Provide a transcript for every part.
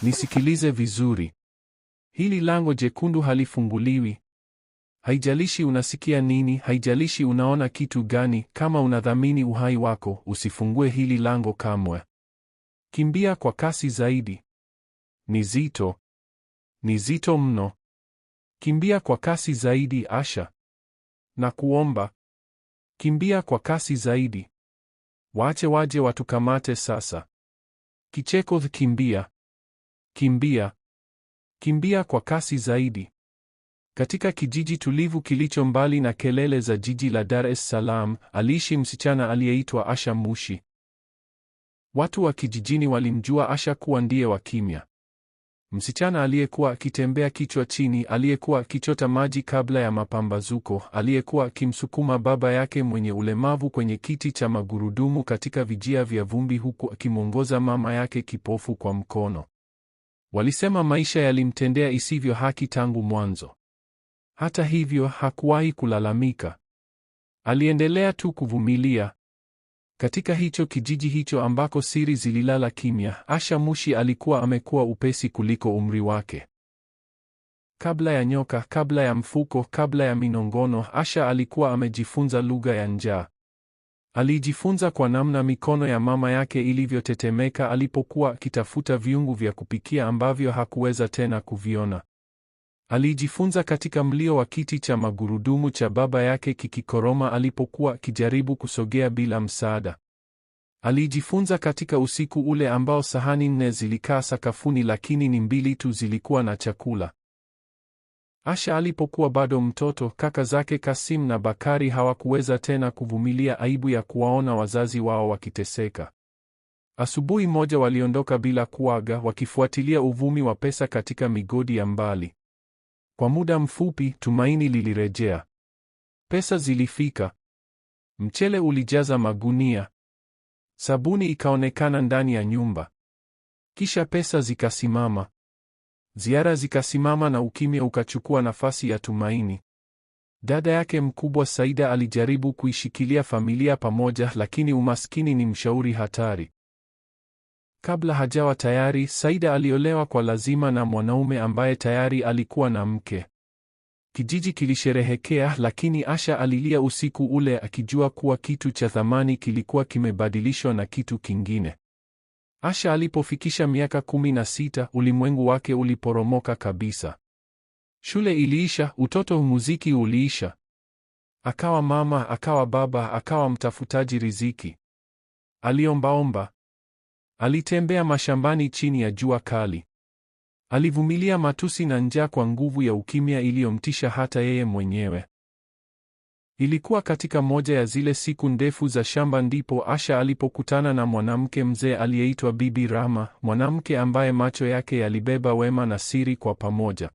Nisikilize vizuri. Hili lango jekundu halifunguliwi. Haijalishi unasikia nini, haijalishi unaona kitu gani, kama unadhamini uhai wako, usifungue hili lango kamwe. Kimbia kwa kasi zaidi. Ni zito. Ni zito mno. Kimbia kwa kasi zaidi, Asha. Na kuomba. Kimbia kwa kasi zaidi. Waache waje watukamate sasa. Kicheko, kimbia. Kimbia. Kimbia kwa kasi zaidi. Katika kijiji tulivu kilicho mbali na kelele za jiji la Dar es Salaam, aliishi msichana aliyeitwa Asha Mushi. Watu wa kijijini walimjua Asha kuwa ndiye wa kimya. Msichana aliyekuwa akitembea kichwa chini, aliyekuwa akichota maji kabla ya mapambazuko, aliyekuwa akimsukuma baba yake mwenye ulemavu kwenye kiti cha magurudumu katika vijia vya vumbi huku akimwongoza mama yake kipofu kwa mkono. Walisema maisha yalimtendea isivyo haki tangu mwanzo. Hata hivyo, hakuwahi kulalamika. Aliendelea tu kuvumilia. Katika hicho kijiji hicho ambako siri zililala kimya, Asha Mushi alikuwa amekuwa upesi kuliko umri wake. Kabla ya nyoka, kabla ya mfuko, kabla ya minongono, Asha alikuwa amejifunza lugha ya njaa. Alijifunza kwa namna mikono ya mama yake ilivyotetemeka alipokuwa akitafuta viungu vya kupikia ambavyo hakuweza tena kuviona. Alijifunza katika mlio wa kiti cha magurudumu cha baba yake kikikoroma alipokuwa akijaribu kusogea bila msaada. Alijifunza katika usiku ule ambao sahani 4 zilikaa sakafuni lakini ni 2 tu zilikuwa na chakula. Asha alipokuwa bado mtoto, kaka zake Kasim na Bakari hawakuweza tena kuvumilia aibu ya kuwaona wazazi wao wakiteseka. Asubuhi moja waliondoka bila kuaga, wakifuatilia uvumi wa pesa katika migodi ya mbali. Kwa muda mfupi, tumaini lilirejea. Pesa zilifika. Mchele ulijaza magunia. Sabuni ikaonekana ndani ya nyumba. Kisha pesa zikasimama. Ziara zikasimama na ukimya ukachukua nafasi ya tumaini. Dada yake mkubwa Saida alijaribu kuishikilia familia pamoja, lakini umaskini ni mshauri hatari. Kabla hajawa tayari, Saida aliolewa kwa lazima na mwanaume ambaye tayari alikuwa na mke. Kijiji kilisherehekea, lakini Asha alilia usiku ule akijua kuwa kitu cha thamani kilikuwa kimebadilishwa na kitu kingine. Asha alipofikisha miaka 16, ulimwengu wake uliporomoka kabisa. Shule iliisha, utoto muziki uliisha. Akawa mama, akawa baba, akawa mtafutaji riziki. Aliombaomba. Alitembea mashambani chini ya jua kali. Alivumilia matusi na njaa kwa nguvu ya ukimya iliyomtisha hata yeye mwenyewe. Ilikuwa katika moja ya zile siku ndefu za shamba ndipo Asha alipokutana na mwanamke mzee aliyeitwa Bibi Rama, mwanamke ambaye macho yake yalibeba wema na siri kwa pamoja.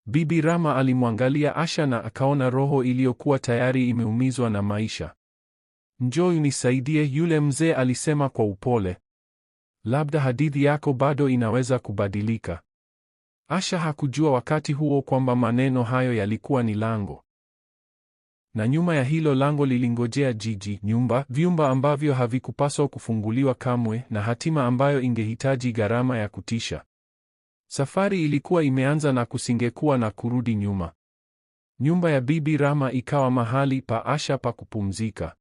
Bibi Rama alimwangalia Asha na akaona roho iliyokuwa tayari imeumizwa na maisha. "Njoo unisaidie," yule mzee alisema kwa upole. "Labda hadithi yako bado inaweza kubadilika." Asha hakujua wakati huo kwamba maneno hayo yalikuwa ni lango. Na nyuma ya hilo lango lilingojea jiji, nyumba, vyumba ambavyo havikupaswa kufunguliwa kamwe, na hatima ambayo ingehitaji gharama ya kutisha. Safari ilikuwa imeanza na kusingekuwa na kurudi nyuma. Nyumba ya Bibi Rama ikawa mahali pa Asha pa kupumzika.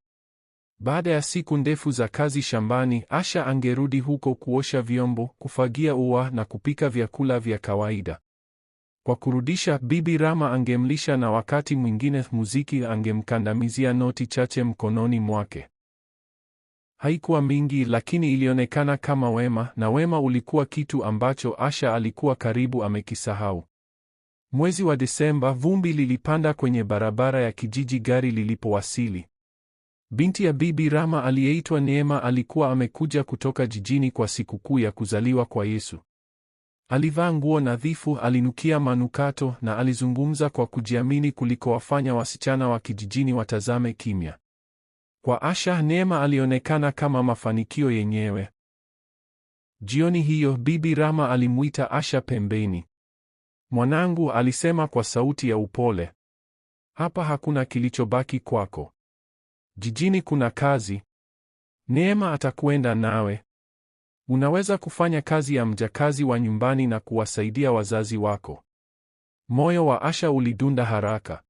Baada ya siku ndefu za kazi shambani, Asha angerudi huko kuosha vyombo, kufagia ua na kupika vyakula vya kawaida. Kwa kurudisha, Bibi Rama angemlisha na wakati mwingine muziki angemkandamizia noti chache mkononi mwake. Haikuwa mingi, lakini ilionekana kama wema, na wema ulikuwa kitu ambacho Asha alikuwa karibu amekisahau. Mwezi wa Desemba, vumbi lilipanda kwenye barabara ya kijiji gari lilipowasili. Binti ya Bibi Rama aliyeitwa Neema alikuwa amekuja kutoka jijini kwa sikukuu ya kuzaliwa kwa Yesu. Alivaa nguo nadhifu, alinukia manukato na alizungumza kwa kujiamini kuliko wafanya wasichana wa kijijini watazame kimya. Kwa Asha, Neema alionekana kama mafanikio yenyewe. Jioni hiyo, Bibi Rama alimuita Asha pembeni. "Mwanangu," alisema kwa sauti ya upole. "Hapa hakuna kilichobaki kwako. Jijini kuna kazi. Neema atakwenda nawe. Unaweza kufanya kazi ya mjakazi wa nyumbani na kuwasaidia wazazi wako. Moyo wa Asha ulidunda haraka.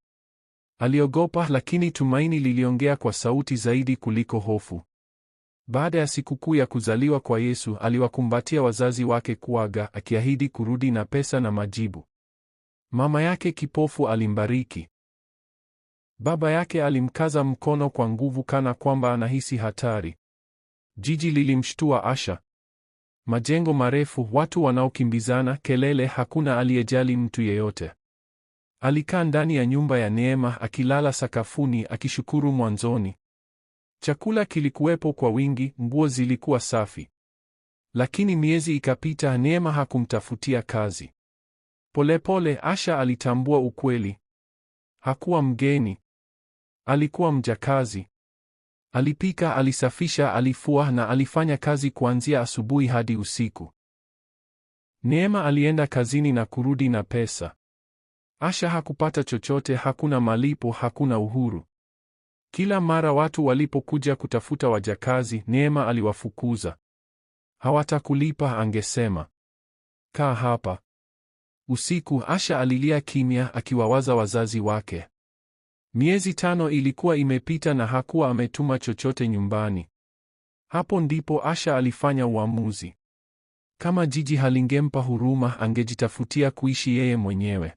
Aliogopa, lakini tumaini liliongea kwa sauti zaidi kuliko hofu. Baada ya sikukuu ya kuzaliwa kwa Yesu, aliwakumbatia wazazi wake kuaga, akiahidi kurudi na pesa na majibu. Mama yake kipofu alimbariki. Baba yake alimkaza mkono kwa nguvu kana kwamba anahisi hatari. Jiji lilimshtua Asha. Majengo marefu, watu wanaokimbizana, kelele, hakuna aliyejali mtu yeyote. Alikaa ndani ya nyumba ya neema, akilala sakafuni, akishukuru mwanzoni. Chakula kilikuwepo kwa wingi, nguo zilikuwa safi. Lakini miezi ikapita, Neema hakumtafutia kazi. Polepole Asha alitambua ukweli. Hakuwa mgeni. Alikuwa mjakazi. Alipika, alisafisha, alifua na alifanya kazi kuanzia asubuhi hadi usiku. Neema alienda kazini na kurudi na pesa. Asha hakupata chochote, hakuna malipo, hakuna uhuru. Kila mara watu walipokuja kutafuta wajakazi, Neema aliwafukuza. Hawatakulipa, angesema. Kaa hapa. Usiku Asha alilia kimya, akiwawaza wazazi wake. Miezi 5 ilikuwa imepita na hakuwa ametuma chochote nyumbani. Hapo ndipo Asha alifanya uamuzi. Kama jiji halingempa huruma, angejitafutia kuishi yeye mwenyewe.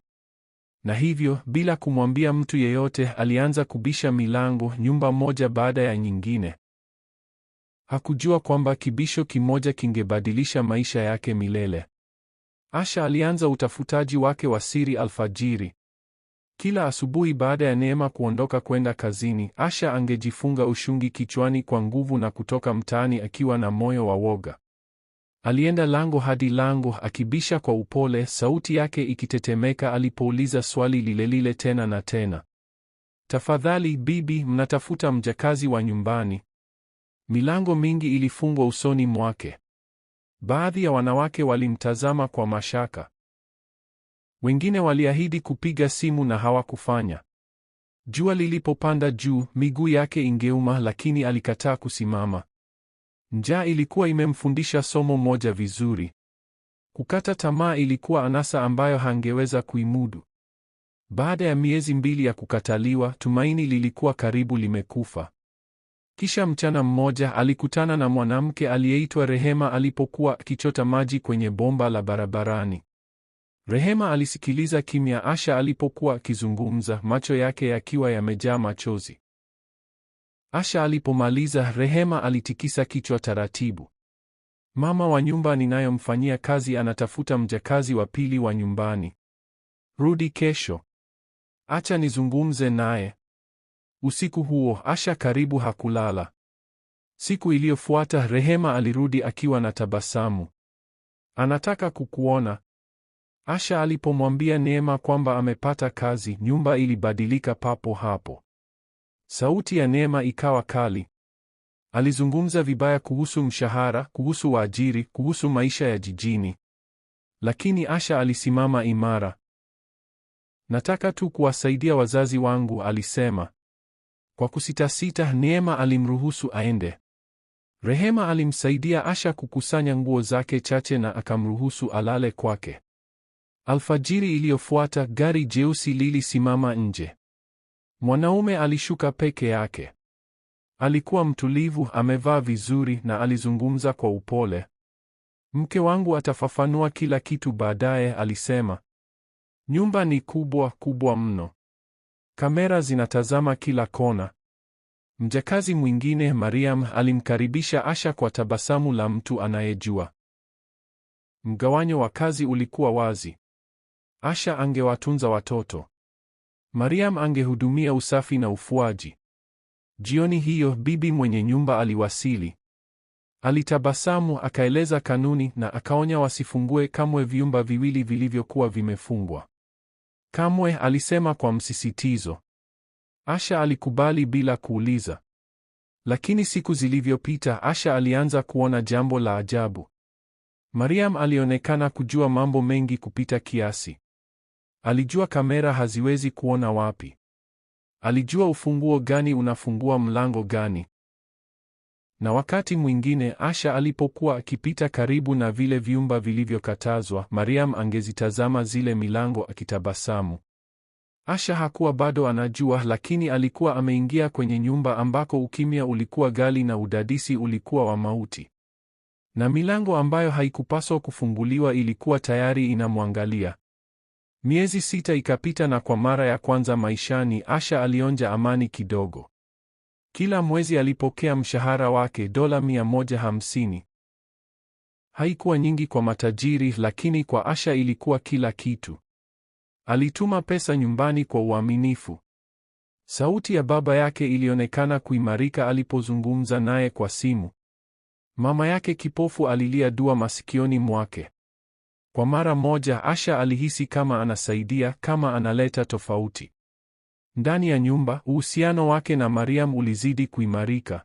Na hivyo, bila kumwambia mtu yeyote, alianza kubisha milango, nyumba moja baada ya nyingine. Hakujua kwamba kibisho kimoja kingebadilisha maisha yake milele. Asha alianza utafutaji wake wa siri alfajiri. Kila asubuhi baada ya Neema kuondoka kwenda kazini, Asha angejifunga ushungi kichwani kwa nguvu na kutoka mtaani akiwa na moyo wa woga. Alienda lango hadi lango, akibisha kwa upole, sauti yake ikitetemeka alipouliza swali lile lile tena na tena. Tafadhali bibi, mnatafuta mjakazi wa nyumbani? Milango mingi ilifungwa usoni mwake. Baadhi ya wanawake walimtazama kwa mashaka. Wengine waliahidi kupiga simu na hawakufanya. Jua lilipopanda juu, miguu yake ingeuma, lakini alikataa kusimama. Njaa ilikuwa imemfundisha somo moja vizuri. Kukata tamaa ilikuwa anasa ambayo hangeweza kuimudu. Baada ya miezi 2 ya kukataliwa, tumaini lilikuwa karibu limekufa. Kisha mchana mmoja alikutana na mwanamke aliyeitwa Rehema alipokuwa akichota maji kwenye bomba la barabarani. Rehema alisikiliza kimya Asha alipokuwa akizungumza, macho yake yakiwa yamejaa machozi. Asha alipomaliza, Rehema alitikisa kichwa taratibu. Mama wa nyumba ninayomfanyia kazi anatafuta mjakazi wa pili wa nyumbani. Rudi kesho. Acha nizungumze naye. Usiku huo, Asha karibu hakulala. Siku iliyofuata, Rehema alirudi akiwa na tabasamu. Anataka kukuona. Asha alipomwambia Neema kwamba amepata kazi, nyumba ilibadilika papo hapo. Sauti ya Neema ikawa kali. Alizungumza vibaya kuhusu mshahara, kuhusu waajiri, kuhusu maisha ya jijini. Lakini Asha alisimama imara. Nataka tu kuwasaidia wazazi wangu, alisema. Kwa kusitasita, Neema alimruhusu aende. Rehema alimsaidia Asha kukusanya nguo zake chache na akamruhusu alale kwake. Alfajiri iliyofuata, gari jeusi lilisimama nje. Mwanaume alishuka peke yake. Alikuwa mtulivu, amevaa vizuri na alizungumza kwa upole. Mke wangu atafafanua kila kitu baadaye, alisema. Nyumba ni kubwa, kubwa mno. Kamera zinatazama kila kona. Mjakazi mwingine, Mariam, alimkaribisha Asha kwa tabasamu la mtu anayejua. Mgawanyo wa kazi ulikuwa wazi. Asha angewatunza watoto. Mariam angehudumia usafi na ufuaji. Jioni hiyo, bibi mwenye nyumba aliwasili. Alitabasamu, akaeleza kanuni na akaonya wasifungue kamwe vyumba viwili vilivyokuwa vimefungwa. Kamwe, alisema kwa msisitizo. Asha alikubali bila kuuliza. Lakini siku zilivyopita, Asha alianza kuona jambo la ajabu. Mariam alionekana kujua mambo mengi kupita kiasi. Alijua kamera haziwezi kuona wapi. Alijua ufunguo gani unafungua mlango gani. Na wakati mwingine Asha alipokuwa akipita karibu na vile vyumba vilivyokatazwa, Mariam angezitazama zile milango akitabasamu. Asha hakuwa bado anajua, lakini alikuwa ameingia kwenye nyumba ambako ukimya ulikuwa ghali na udadisi ulikuwa wa mauti. Na milango ambayo haikupaswa kufunguliwa ilikuwa tayari inamwangalia. Miezi 6 ikapita na kwa mara ya kwanza maishani Asha alionja amani kidogo. Kila mwezi alipokea mshahara wake $150. Haikuwa nyingi kwa matajiri, lakini kwa Asha ilikuwa kila kitu. Alituma pesa nyumbani kwa uaminifu. Sauti ya baba yake ilionekana kuimarika alipozungumza naye kwa simu. Mama yake kipofu alilia dua masikioni mwake. Kwa mara moja Asha alihisi kama anasaidia, kama analeta tofauti. Ndani ya nyumba, uhusiano wake na Mariam ulizidi kuimarika.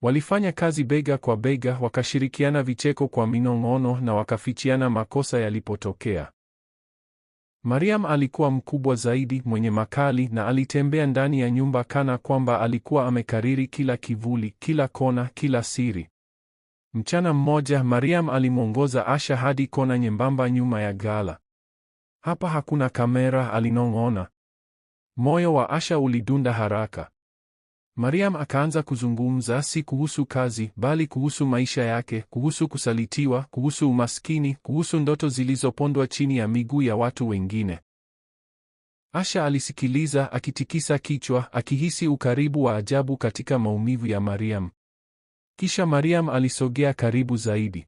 Walifanya kazi bega kwa bega, wakashirikiana vicheko kwa minong'ono na wakafichiana makosa yalipotokea. Mariam alikuwa mkubwa zaidi, mwenye makali, na alitembea ndani ya nyumba kana kwamba alikuwa amekariri kila kivuli, kila kona, kila siri. Mchana mmoja Mariam alimwongoza Asha hadi kona nyembamba nyuma ya ghala. Hapa hakuna kamera, alinong'ona. Moyo wa Asha ulidunda haraka. Mariam akaanza kuzungumza, si kuhusu kazi, bali kuhusu maisha yake, kuhusu kusalitiwa, kuhusu umaskini, kuhusu ndoto zilizopondwa chini ya miguu ya watu wengine. Asha alisikiliza, akitikisa kichwa, akihisi ukaribu wa ajabu katika maumivu ya Mariam. Kisha Mariam alisogea karibu zaidi.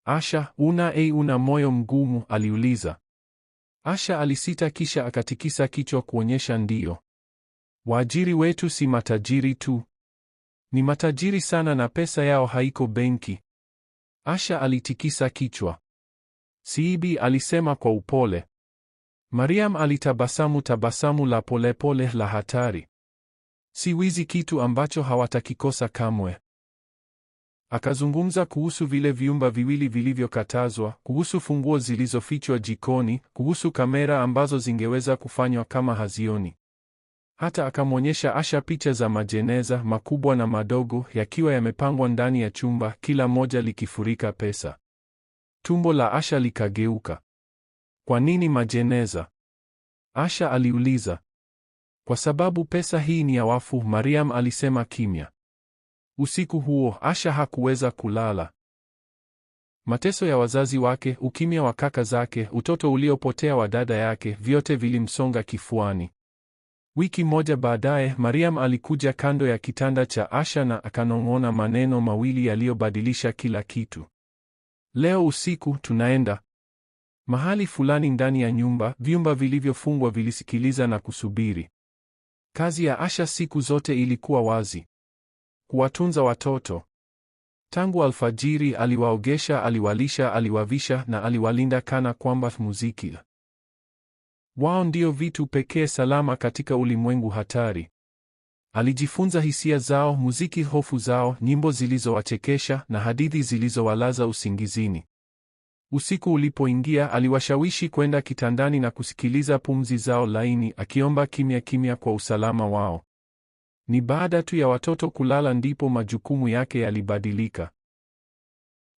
Asha, una moyo mgumu? aliuliza. Asha alisita, kisha akatikisa kichwa kuonyesha ndiyo. Waajiri wetu si matajiri tu. Ni matajiri sana na pesa yao haiko benki. Asha alitikisa kichwa. Siibi, alisema kwa upole. Mariam alitabasamu, tabasamu la polepole la hatari. Si wizi, kitu ambacho hawatakikosa kamwe. Akazungumza kuhusu vile vyumba viwili vilivyokatazwa, kuhusu funguo zilizofichwa jikoni, kuhusu kamera ambazo zingeweza kufanywa kama hazioni. Hata akamwonyesha Asha picha za majeneza makubwa na madogo yakiwa yamepangwa ndani ya chumba, kila moja likifurika pesa. Tumbo la Asha likageuka. Kwa nini majeneza? Asha aliuliza. Kwa sababu pesa hii ni ya wafu, Mariam alisema kimya. Usiku huo Asha hakuweza kulala. Mateso ya wazazi wake, ukimya wa kaka zake, utoto uliopotea wa dada yake, vyote vilimsonga kifuani. Wiki moja baadaye, Mariam alikuja kando ya kitanda cha Asha na akanong'ona maneno mawili yaliyobadilisha kila kitu. Leo usiku tunaenda mahali fulani ndani ya nyumba. Vyumba vilivyofungwa vilisikiliza na kusubiri. Kazi ya Asha siku zote ilikuwa wazi: kuwatunza watoto. Tangu alfajiri aliwaogesha, aliwalisha, aliwavisha na aliwalinda kana kwamba muziki wao ndio vitu pekee salama katika ulimwengu hatari. Alijifunza hisia zao, muziki, hofu zao, nyimbo zilizowachekesha na hadithi zilizowalaza usingizini. Usiku ulipoingia, aliwashawishi kwenda kitandani na kusikiliza pumzi zao laini, akiomba kimya kimya kwa usalama wao. Ni baada tu ya watoto kulala ndipo majukumu yake yalibadilika.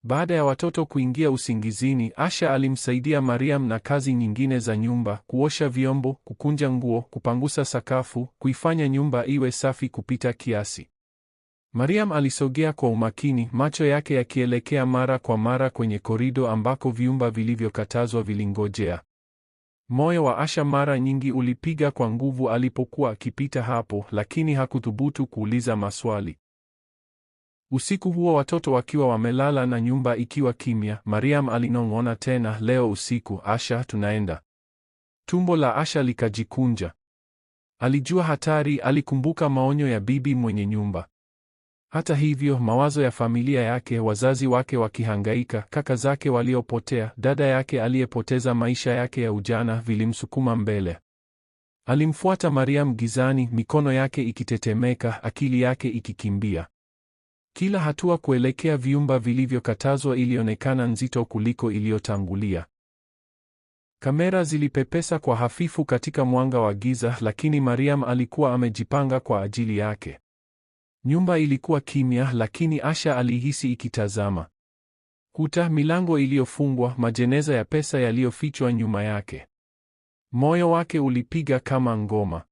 Baada ya watoto kuingia usingizini, Asha alimsaidia Mariam na kazi nyingine za nyumba: kuosha vyombo, kukunja nguo, kupangusa sakafu, kuifanya nyumba iwe safi kupita kiasi. Mariam alisogea kwa umakini, macho yake yakielekea mara kwa mara kwenye korido ambako vyumba vilivyokatazwa vilingojea. Moyo wa Asha mara nyingi ulipiga kwa nguvu alipokuwa akipita hapo, lakini hakuthubutu kuuliza maswali. Usiku huo, watoto wakiwa wamelala na nyumba ikiwa kimya, Mariam alinong'ona tena, leo usiku, Asha, tunaenda. Tumbo la Asha likajikunja. Alijua hatari, alikumbuka maonyo ya bibi mwenye nyumba. Hata hivyo, mawazo ya familia yake, wazazi wake wakihangaika, kaka zake waliopotea, dada yake aliyepoteza maisha yake ya ujana, vilimsukuma mbele. Alimfuata Mariam gizani, mikono yake ikitetemeka, akili yake ikikimbia. Kila hatua kuelekea vyumba vilivyokatazwa ilionekana nzito kuliko iliyotangulia. Kamera zilipepesa kwa hafifu katika mwanga wa giza, lakini Mariam alikuwa amejipanga kwa ajili yake. Nyumba ilikuwa kimya, lakini Asha alihisi ikitazama. Kuta, milango iliyofungwa, majeneza ya pesa yaliyofichwa nyuma yake. Moyo wake ulipiga kama ngoma.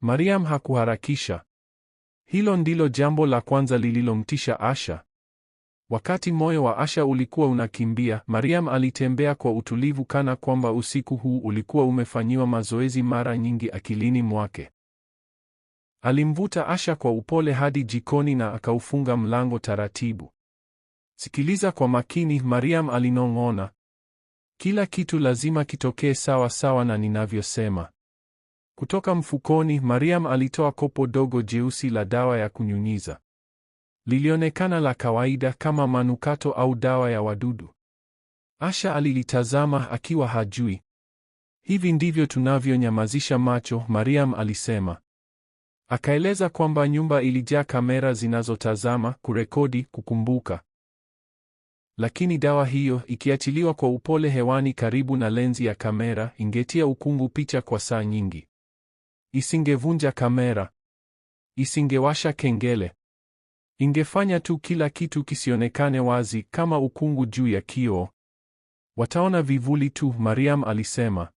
Mariam hakuharakisha. Hilo ndilo jambo la kwanza lililomtisha Asha. Wakati moyo wa Asha ulikuwa unakimbia, Mariam alitembea kwa utulivu kana kwamba usiku huu ulikuwa umefanyiwa mazoezi mara nyingi akilini mwake. Alimvuta Asha kwa upole hadi jikoni na akaufunga mlango taratibu. Sikiliza kwa makini, Mariam alinong'ona. Kila kitu lazima kitokee sawa sawa na ninavyosema. Kutoka mfukoni, Mariam alitoa kopo dogo jeusi la dawa ya kunyunyiza. Lilionekana la kawaida kama manukato au dawa ya wadudu. Asha alilitazama akiwa hajui. Hivi ndivyo tunavyonyamazisha macho, Mariam alisema. Akaeleza kwamba nyumba ilijaa kamera zinazotazama, kurekodi, kukumbuka. Lakini dawa hiyo, ikiachiliwa kwa upole hewani karibu na lenzi ya kamera, ingetia ukungu picha kwa saa nyingi. Isingevunja kamera. Isingewasha kengele. Ingefanya tu kila kitu kisionekane wazi, kama ukungu juu ya kioo. Wataona vivuli tu, Mariam alisema.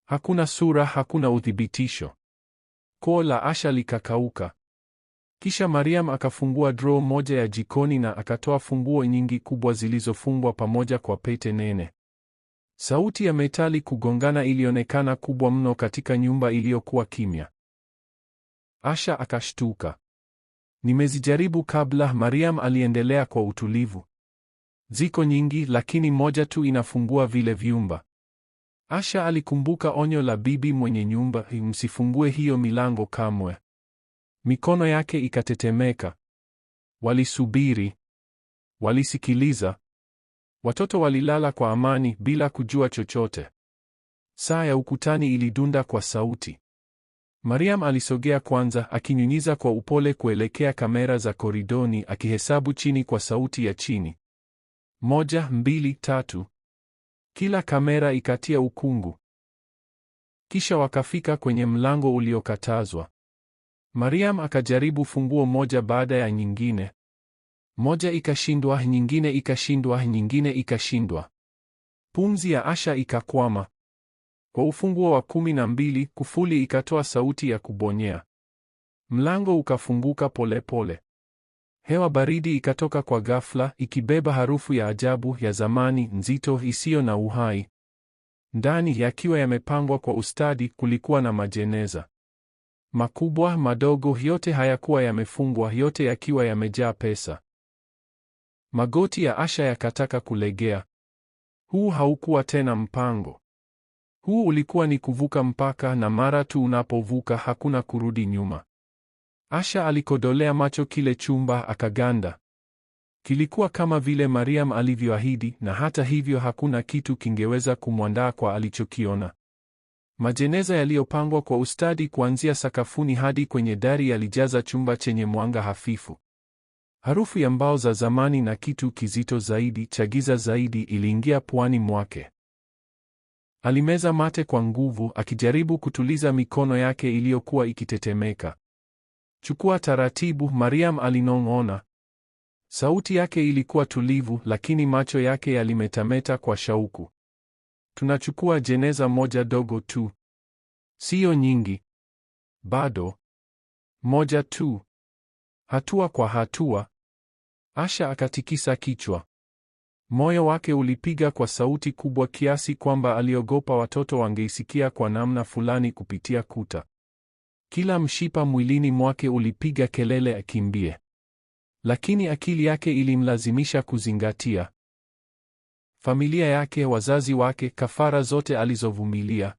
Hakuna sura, hakuna uthibitisho. Koo la Asha likakauka. Kisha Mariam akafungua draw moja ya jikoni na akatoa funguo nyingi kubwa zilizofungwa pamoja kwa pete nene. Sauti ya metali kugongana ilionekana kubwa mno katika nyumba iliyokuwa kimya. Asha akashtuka. Nimezijaribu kabla, Mariam aliendelea kwa utulivu. Ziko nyingi, lakini moja tu inafungua vile vyumba. Asha alikumbuka onyo la bibi mwenye nyumba, msifungue hiyo milango kamwe. Mikono yake ikatetemeka. Walisubiri. Walisikiliza. Watoto walilala kwa amani bila kujua chochote. Saa ya ukutani ilidunda kwa sauti. Mariam alisogea kwanza, akinyunyiza kwa upole kuelekea kamera za koridoni, akihesabu chini kwa sauti ya chini. 1, 2, 3. Kila kamera ikatia ukungu. Kisha wakafika kwenye mlango uliokatazwa. Mariam akajaribu funguo moja baada ya nyingine. Moja ikashindwa, nyingine ikashindwa, nyingine ikashindwa. Pumzi ya Asha ikakwama. Kwa ufunguo wa 12, kufuli ikatoa sauti ya kubonyea. Mlango ukafunguka polepole. Hewa baridi ikatoka kwa ghafla, ikibeba harufu ya ajabu, ya zamani, nzito, isiyo na uhai. Ndani, yakiwa yamepangwa kwa ustadi, kulikuwa na majeneza. Makubwa, madogo, yote hayakuwa yamefungwa, yote yakiwa yamejaa pesa. Magoti ya Asha yakataka kulegea. Huu haukuwa tena mpango. Huu ulikuwa ni kuvuka mpaka, na mara tu unapovuka hakuna kurudi nyuma. Asha alikodolea macho kile chumba, akaganda. Kilikuwa kama vile Mariam alivyoahidi, na hata hivyo hakuna kitu kingeweza kumwandaa kwa alichokiona. Majeneza yaliyopangwa kwa ustadi kuanzia sakafuni hadi kwenye dari yalijaza chumba chenye mwanga hafifu. Harufu ya mbao za zamani na kitu kizito zaidi, cha giza zaidi, iliingia puani mwake. Alimeza mate kwa nguvu, akijaribu kutuliza mikono yake iliyokuwa ikitetemeka. Chukua taratibu, Mariam alinong'ona. Sauti yake ilikuwa tulivu, lakini macho yake yalimetameta kwa shauku. Tunachukua jeneza moja dogo tu. Sio nyingi. Bado. Moja tu. Hatua kwa hatua. Asha akatikisa kichwa. Moyo wake ulipiga kwa sauti kubwa kiasi kwamba aliogopa watoto wangeisikia kwa namna fulani kupitia kuta. Kila mshipa mwilini mwake ulipiga kelele akimbie. Lakini akili yake ilimlazimisha kuzingatia. Familia yake, wazazi wake, kafara zote alizovumilia.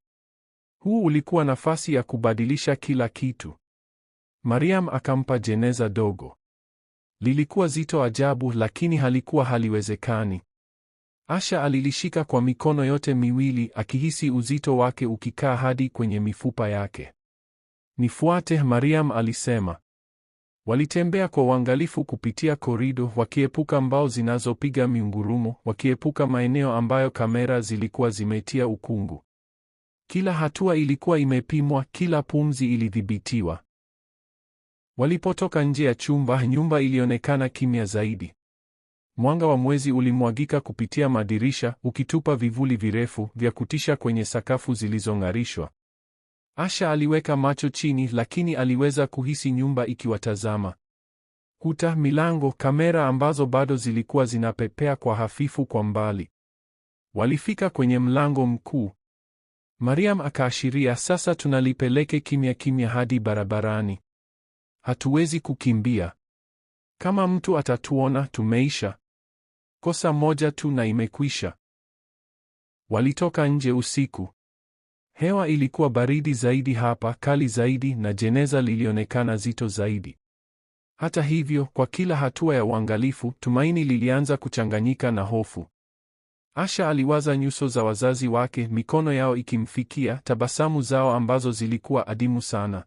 Huu ulikuwa nafasi ya kubadilisha kila kitu. Mariam akampa jeneza dogo. Lilikuwa zito ajabu, lakini halikuwa haliwezekani. Asha alilishika kwa mikono yote miwili, akihisi uzito wake ukikaa hadi kwenye mifupa yake. Nifuate, Mariam alisema. Walitembea kwa uangalifu kupitia korido, wakiepuka mbao zinazopiga miungurumo, wakiepuka maeneo ambayo kamera zilikuwa zimetia ukungu. Kila hatua ilikuwa imepimwa, kila pumzi ilidhibitiwa. Walipotoka nje ya chumba, nyumba ilionekana kimya zaidi. Mwanga wa mwezi ulimwagika kupitia madirisha, ukitupa vivuli virefu vya kutisha kwenye sakafu zilizong'arishwa. Asha aliweka macho chini, lakini aliweza kuhisi nyumba ikiwatazama. Kuta, milango, kamera ambazo bado zilikuwa zinapepea kwa hafifu kwa mbali. Walifika kwenye mlango mkuu. Mariam akaashiria, sasa tunalipeleke kimya kimya hadi barabarani. Hatuwezi kukimbia. Kama mtu atatuona, tumeisha. Kosa moja tu na imekwisha. Walitoka nje usiku. Hewa ilikuwa baridi zaidi hapa, kali zaidi, na jeneza lilionekana zito zaidi. Hata hivyo, kwa kila hatua ya uangalifu, tumaini lilianza kuchanganyika na hofu. Asha aliwaza nyuso za wazazi wake, mikono yao ikimfikia, tabasamu zao ambazo zilikuwa adimu sana.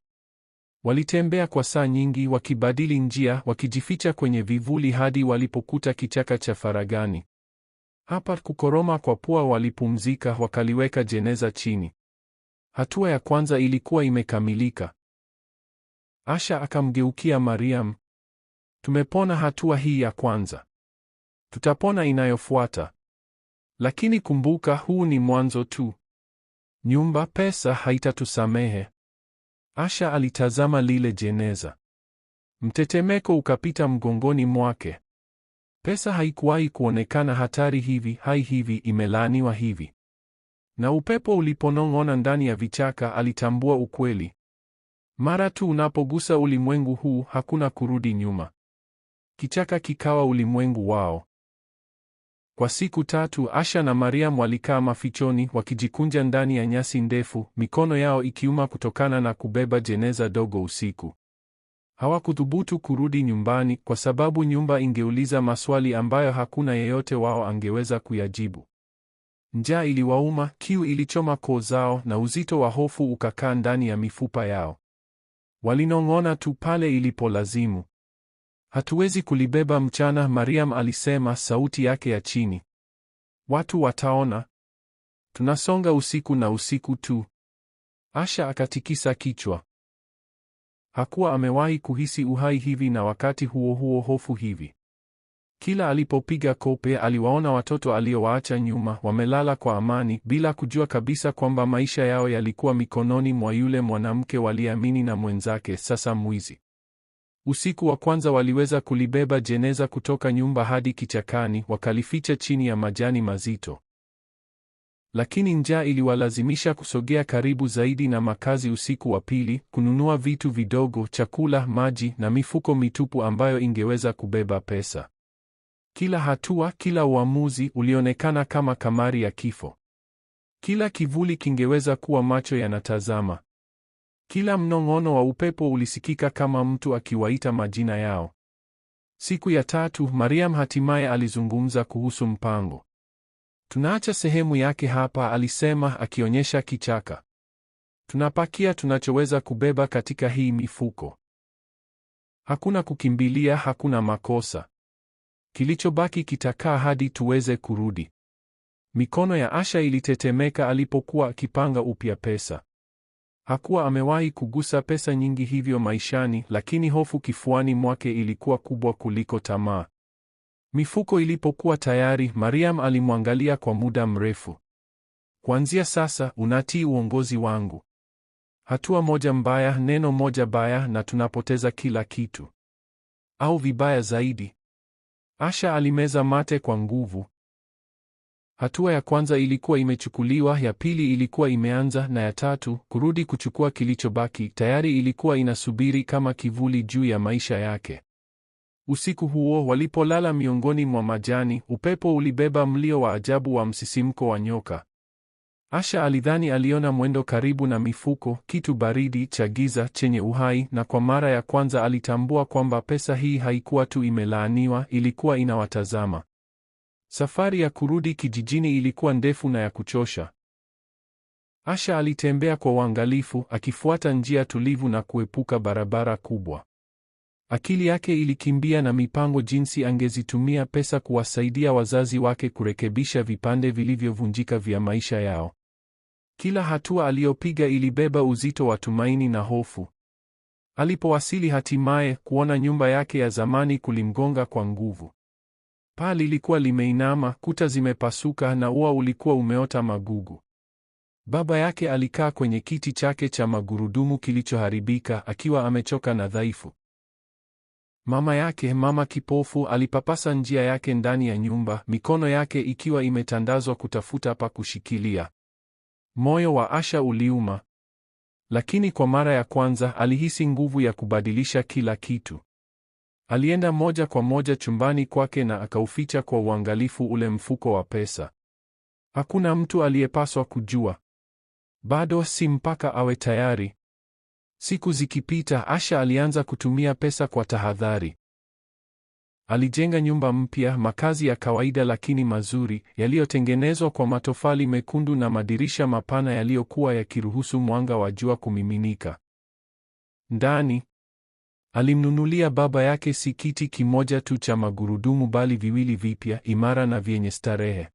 Walitembea kwa saa nyingi, wakibadili njia, wakijificha kwenye vivuli hadi walipokuta kichaka cha faragani. Hapa kukoroma kwa pua walipumzika, wakaliweka jeneza chini. Hatua ya kwanza ilikuwa imekamilika. Asha akamgeukia Mariam. Tumepona hatua hii ya kwanza. Tutapona inayofuata. Lakini kumbuka, huu ni mwanzo tu. Nyumba, pesa haitatusamehe. Asha alitazama lile jeneza. Mtetemeko ukapita mgongoni mwake. Pesa haikuwahi kuonekana hatari hivi, hai hivi, imelaaniwa hivi. Na upepo uliponong'ona ndani ya vichaka, alitambua ukweli. Mara tu unapogusa ulimwengu huu, hakuna kurudi nyuma. Kichaka kikawa ulimwengu wao. Kwa siku 3 Asha na Mariam walikaa mafichoni, wakijikunja ndani ya nyasi ndefu, mikono yao ikiuma kutokana na kubeba jeneza dogo usiku. Hawakuthubutu kurudi nyumbani kwa sababu nyumba ingeuliza maswali ambayo hakuna yeyote wao angeweza kuyajibu. Njaa iliwauma, kiu ilichoma koo zao, na uzito wa hofu ukakaa ndani ya mifupa yao. Walinong'ona tu pale ilipolazimu. Hatuwezi kulibeba mchana, Mariam alisema, sauti yake ya chini. Watu wataona. Tunasonga usiku na usiku tu. Asha akatikisa kichwa. Hakuwa amewahi kuhisi uhai hivi na wakati huo huo hofu hivi. Kila alipopiga kope aliwaona watoto aliowaacha nyuma, wamelala kwa amani, bila kujua kabisa kwamba maisha yao yalikuwa mikononi mwa yule mwanamke waliamini na mwenzake, sasa mwizi. Usiku wa kwanza waliweza kulibeba jeneza kutoka nyumba hadi kichakani, wakalificha chini ya majani mazito. Lakini njaa iliwalazimisha kusogea karibu zaidi na makazi usiku wa pili, kununua vitu vidogo, chakula, maji na mifuko mitupu ambayo ingeweza kubeba pesa. Kila hatua, kila uamuzi ulionekana kama kamari ya kifo. Kila kivuli kingeweza kuwa macho yanatazama. Kila mnong'ono wa upepo ulisikika kama mtu akiwaita majina yao. Siku ya 3, Mariam hatimaye alizungumza kuhusu mpango. Tunaacha sehemu yake hapa, alisema, akionyesha kichaka. Tunapakia tunachoweza kubeba katika hii mifuko. Hakuna kukimbilia, hakuna makosa. Kilichobaki kitakaa hadi tuweze kurudi. Mikono ya Asha ilitetemeka alipokuwa akipanga upya pesa. Hakuwa amewahi kugusa pesa nyingi hivyo maishani, lakini hofu kifuani mwake ilikuwa kubwa kuliko tamaa. Mifuko ilipokuwa tayari, Mariam alimwangalia kwa muda mrefu. Kuanzia sasa, unatii uongozi wangu. Hatua moja mbaya, neno moja baya, na tunapoteza kila kitu. Au vibaya zaidi. Asha alimeza mate kwa nguvu. Hatua ya kwanza ilikuwa imechukuliwa, ya pili ilikuwa imeanza, na ya tatu, kurudi kuchukua kilichobaki, tayari ilikuwa inasubiri kama kivuli juu ya maisha yake. Usiku huo walipolala miongoni mwa majani, upepo ulibeba mlio wa ajabu wa msisimko wa nyoka. Asha alidhani aliona mwendo karibu na mifuko, kitu baridi cha giza chenye uhai, na kwa mara ya kwanza alitambua kwamba pesa hii haikuwa tu imelaaniwa, ilikuwa inawatazama. Safari ya kurudi kijijini ilikuwa ndefu na ya kuchosha. Asha alitembea kwa uangalifu, akifuata njia tulivu na kuepuka barabara kubwa. Akili yake ilikimbia na mipango jinsi angezitumia pesa kuwasaidia wazazi wake kurekebisha vipande vilivyovunjika vya maisha yao. Kila hatua aliyopiga ilibeba uzito wa tumaini na hofu. Alipowasili hatimaye, kuona nyumba yake ya zamani kulimgonga kwa nguvu. Paa lilikuwa limeinama, kuta zimepasuka na ua ulikuwa umeota magugu. Baba yake alikaa kwenye kiti chake cha magurudumu kilichoharibika, akiwa amechoka na dhaifu. Mama yake, mama kipofu, alipapasa njia yake ndani ya nyumba, mikono yake ikiwa imetandazwa kutafuta pa kushikilia. Moyo wa Asha uliuma. Lakini kwa mara ya kwanza alihisi nguvu ya kubadilisha kila kitu. Alienda moja kwa moja chumbani kwake na akauficha kwa uangalifu ule mfuko wa pesa. Hakuna mtu aliyepaswa kujua. Bado si mpaka awe tayari. Siku zikipita, Asha alianza kutumia pesa kwa tahadhari. Alijenga nyumba mpya, makazi ya kawaida lakini mazuri, yaliyotengenezwa kwa matofali mekundu na madirisha mapana yaliyokuwa yakiruhusu mwanga wa jua kumiminika. Ndani alimnunulia baba yake si kiti kimoja tu cha magurudumu bali viwili vipya, imara na vyenye starehe.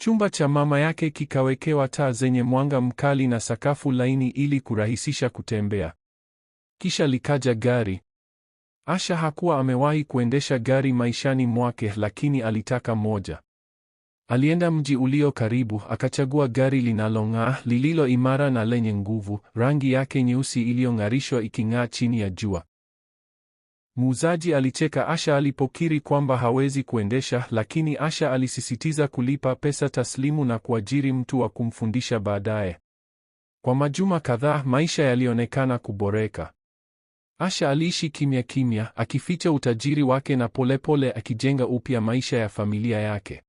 Chumba cha mama yake kikawekewa taa zenye mwanga mkali na sakafu laini ili kurahisisha kutembea. Kisha likaja gari. Asha hakuwa amewahi kuendesha gari maishani mwake, lakini alitaka moja. Alienda mji ulio karibu, akachagua gari linalong'aa, lililo imara na lenye nguvu, rangi yake nyeusi iliyong'arishwa iking'aa chini ya jua. Muuzaji alicheka Asha alipokiri kwamba hawezi kuendesha, lakini Asha alisisitiza kulipa pesa taslimu na kuajiri mtu wa kumfundisha baadaye. Kwa majuma kadhaa maisha yalionekana kuboreka. Asha aliishi kimya kimya, akificha utajiri wake na polepole akijenga upya maisha ya familia yake.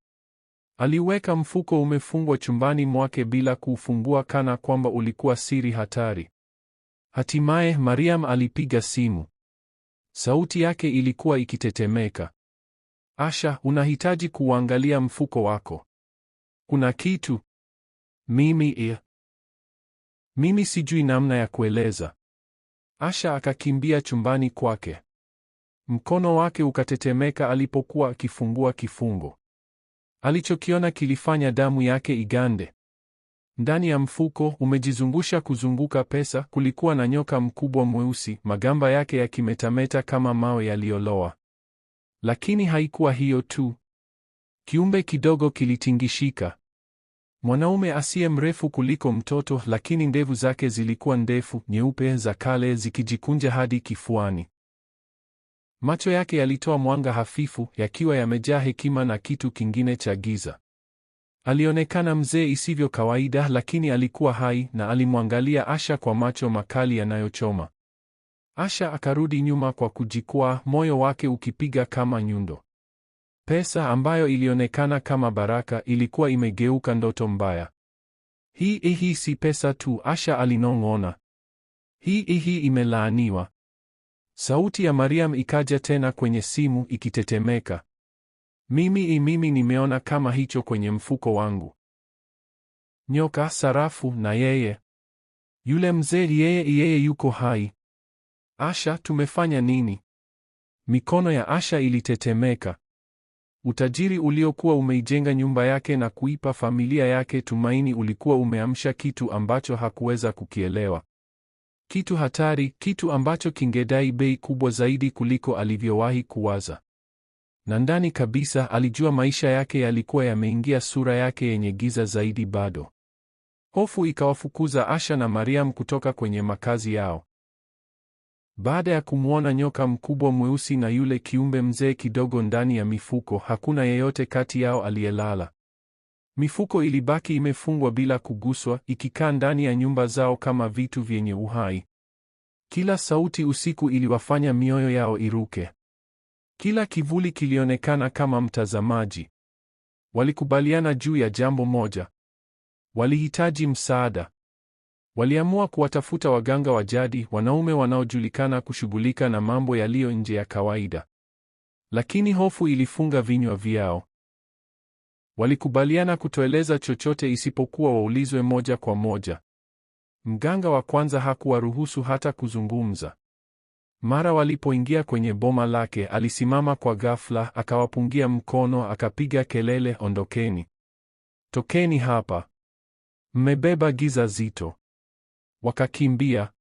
Aliweka mfuko umefungwa chumbani mwake bila kuufungua, kana kwamba ulikuwa siri hatari. Hatimaye Mariam alipiga simu. Sauti yake ilikuwa ikitetemeka. Asha, unahitaji kuangalia mfuko wako. Kuna kitu. Mimi sijui namna ya kueleza. Asha akakimbia chumbani kwake. Mkono wake ukatetemeka alipokuwa akifungua kifungo. Alichokiona kilifanya damu yake igande. Ndani ya mfuko, umejizungusha kuzunguka pesa, kulikuwa na nyoka mkubwa mweusi, magamba yake yakimetameta kama mawe yaliyoloa. Lakini haikuwa hiyo tu. Kiumbe kidogo kilitingishika. Mwanaume asiye mrefu kuliko mtoto, lakini ndevu zake zilikuwa ndefu, nyeupe, za kale, zikijikunja hadi kifuani. Macho yake yalitoa mwanga hafifu, yakiwa yamejaa hekima na kitu kingine cha giza. Alionekana mzee isivyo kawaida, lakini alikuwa hai na alimwangalia Asha kwa macho makali yanayochoma. Asha akarudi nyuma kwa kujikwaa, moyo wake ukipiga kama nyundo. Pesa ambayo ilionekana kama baraka ilikuwa imegeuka ndoto mbaya. Hii si pesa tu, Asha alinong'ona. Hii imelaaniwa. Sauti ya Mariam ikaja tena kwenye simu ikitetemeka. Mimi nimeona kama hicho kwenye mfuko wangu. Nyoka, sarafu na yeye. Yule mzee, yeye yuko hai. Asha, tumefanya nini? Mikono ya Asha ilitetemeka. Utajiri uliokuwa umeijenga nyumba yake na kuipa familia yake tumaini ulikuwa umeamsha kitu ambacho hakuweza kukielewa. Kitu hatari, kitu ambacho kingedai bei kubwa zaidi kuliko alivyowahi kuwaza. Na ndani kabisa alijua maisha yake yalikuwa yameingia sura yake yenye giza zaidi bado. Hofu ikawafukuza Asha na Mariam kutoka kwenye makazi yao. Baada ya kumwona nyoka mkubwa mweusi na yule kiumbe mzee kidogo ndani ya mifuko, hakuna yeyote kati yao aliyelala. Mifuko ilibaki imefungwa bila kuguswa, ikikaa ndani ya nyumba zao kama vitu vyenye uhai. Kila sauti usiku iliwafanya mioyo yao iruke. Kila kivuli kilionekana kama mtazamaji. Walikubaliana juu ya jambo moja. Walihitaji msaada. Waliamua kuwatafuta waganga wa jadi, wanaume wanaojulikana kushughulika na mambo yaliyo nje ya kawaida. Lakini hofu ilifunga vinywa vyao. Walikubaliana kutoeleza chochote isipokuwa waulizwe moja kwa moja. Mganga wa kwanza hakuwaruhusu hata kuzungumza. Mara walipoingia kwenye boma lake, alisimama kwa ghafla, akawapungia mkono, akapiga kelele, ondokeni! Tokeni hapa! Mmebeba giza zito! Wakakimbia.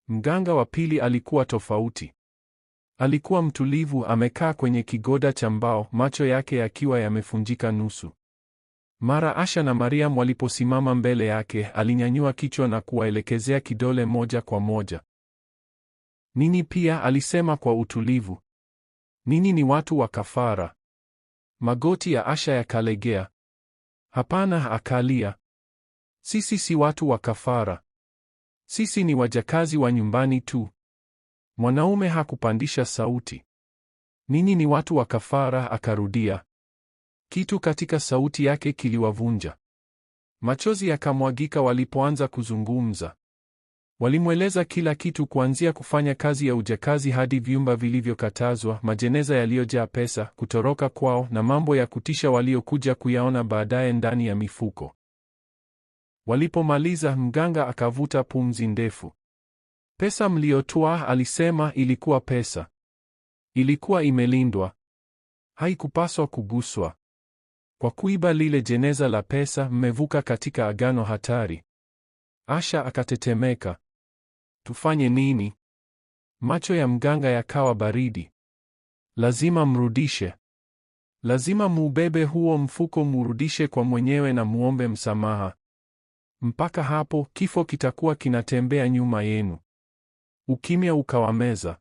Mganga wa pili alikuwa tofauti. Alikuwa mtulivu, amekaa kwenye kigoda cha mbao, macho yake yakiwa yamefunjika nusu. Mara Asha na Mariam waliposimama mbele yake, alinyanyua kichwa na kuwaelekezea kidole moja kwa moja. Ninyi pia, alisema kwa utulivu. Ninyi ni watu wa kafara. Magoti ya Asha yakalegea. Hapana, akalia. Sisi si watu wa kafara. Sisi ni wajakazi wa nyumbani tu. Mwanaume hakupandisha sauti. Ninyi ni watu wa kafara, akarudia. Kitu katika sauti yake kiliwavunja. Machozi yakamwagika walipoanza kuzungumza. Walimweleza kila kitu, kuanzia kufanya kazi ya ujakazi hadi vyumba vilivyokatazwa, majeneza yaliyojaa pesa, kutoroka kwao na mambo ya kutisha waliokuja kuyaona baadaye ndani ya mifuko. Walipomaliza, mganga akavuta pumzi ndefu. Pesa mliotoa, alisema, ilikuwa pesa. Ilikuwa imelindwa. Haikupaswa kuguswa. Kwa kuiba lile jeneza la pesa, mmevuka katika agano hatari. Asha akatetemeka. Tufanye nini? Macho ya mganga yakawa baridi. Lazima mrudishe. Lazima muubebe huo mfuko, murudishe kwa mwenyewe na muombe msamaha. Mpaka hapo, kifo kitakuwa kinatembea nyuma yenu. Ukimya ukawameza.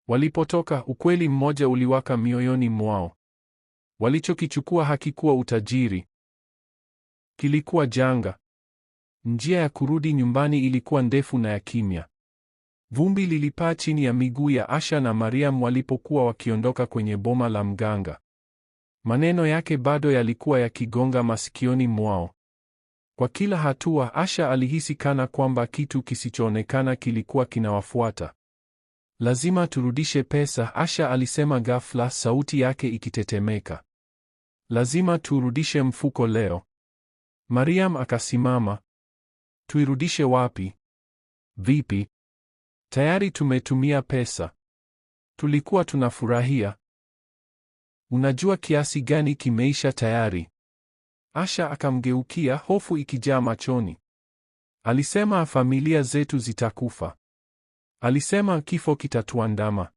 Walipotoka, ukweli mmoja uliwaka mioyoni mwao. Walichokichukua hakikuwa utajiri. Kilikuwa janga. Njia ya kurudi nyumbani ilikuwa ndefu na ya kimya. Vumbi lilipaa chini ya miguu ya Asha na Mariam walipokuwa wakiondoka kwenye boma la mganga. Maneno yake bado yalikuwa yakigonga masikioni mwao. Kwa kila hatua, Asha alihisi kana kwamba kitu kisichoonekana kilikuwa kinawafuata. Lazima turudishe pesa, Asha alisema ghafla, sauti yake ikitetemeka. Lazima turudishe mfuko leo. Mariam akasimama. Tuirudishe wapi? Vipi? Tayari tumetumia pesa. Tulikuwa tunafurahia. Unajua kiasi gani kimeisha tayari? Asha akamgeukia, hofu ikijaa machoni. Alisema familia zetu zitakufa. Alisema kifo kitatuandama.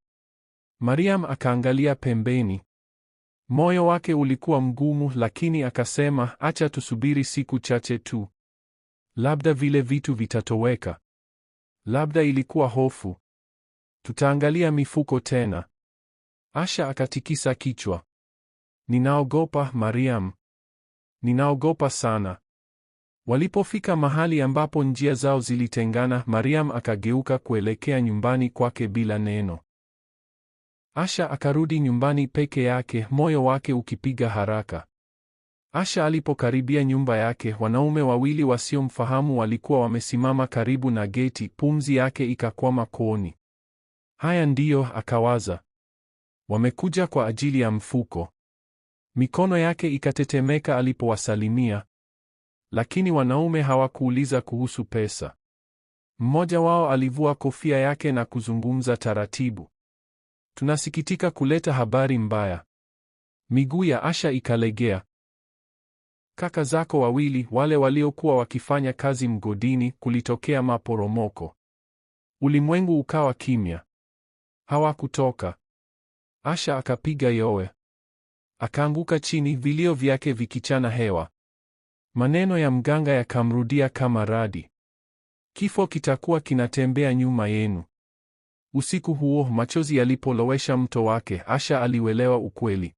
Mariam akaangalia pembeni. Moyo wake ulikuwa mgumu, lakini akasema, acha tusubiri siku chache tu. Labda vile vitu vitatoweka. Labda ilikuwa hofu. Tutaangalia mifuko tena. Asha akatikisa kichwa. Ninaogopa, Mariam. Ninaogopa sana. Walipofika mahali ambapo njia zao zilitengana, Mariam akageuka kuelekea nyumbani kwake bila neno. Asha akarudi nyumbani peke yake, moyo wake ukipiga haraka. Asha alipokaribia nyumba yake, wanaume wawili wasiomfahamu walikuwa wamesimama karibu na geti, pumzi yake ikakwama kooni. Haya ndiyo, akawaza. Wamekuja kwa ajili ya mfuko. Mikono yake ikatetemeka alipowasalimia. Lakini wanaume hawakuuliza kuhusu pesa. Mmoja wao alivua kofia yake na kuzungumza taratibu. Tunasikitika kuleta habari mbaya. Miguu ya Asha ikalegea. Kaka zako wawili, wale waliokuwa wakifanya kazi mgodini, kulitokea maporomoko. Ulimwengu ukawa kimya. Hawakutoka. Asha akapiga yowe. Akaanguka chini, vilio vyake vikichana hewa. Maneno ya mganga yakamrudia kama radi. Kifo kitakuwa kinatembea nyuma yenu. Usiku huo, machozi yalipolowesha mto wake, Asha aliuelewa ukweli.